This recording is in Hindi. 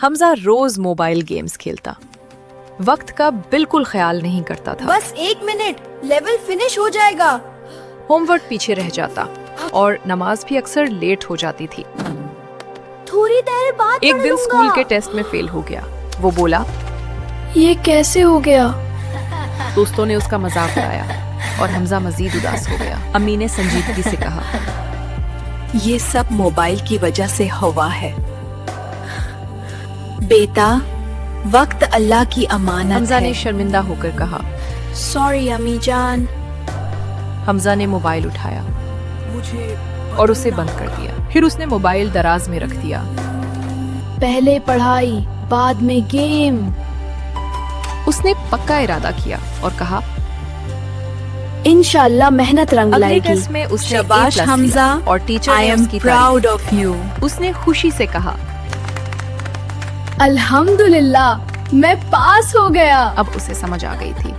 हमजा रोज मोबाइल गेम्स खेलता, वक्त का बिल्कुल ख्याल नहीं करता था। बस 1 मिनट, लेवल फिनिश हो जाएगा। होमवर्क पीछे रह जाता और नमाज भी अक्सर लेट हो जाती थी। थोड़ी देर बाद एक पढ़ दिन लूंगा। स्कूल के टेस्ट में फेल हो गया। वो बोला, ये कैसे हो गया? दोस्तों ने उसका मजाक उड़ाया और हमजा मजीद उदास हो गया। अम्मी ने संजीदगी से कहा, ये सब मोबाइल की वजह से हुआ है बेटा, वक्त अल्लाह की अमानत हमजा है। ने शर्मिंदा होकर कहा। सॉरी अम्मी जान। हमजा ने मोबाइल उठाया और उसे बंद कर दिया। फिर उसने मोबाइल दराज में रख दिया। पहले पढ़ाई, बाद में गेम। उसने पक्का इरादा किया और कहा, इंशाल्लाह मेहनत रंग अगले लाएगी। टेस्ट में उसने शाबाश A+ हमजा, लिया और टीचर आई ने एम उसकी प्राउड ऑफ यू। उसने खुशी से कहा, अल्हम्दुलिल्लाह, मैं पास हो गया। अब उसे समझ आ गई थी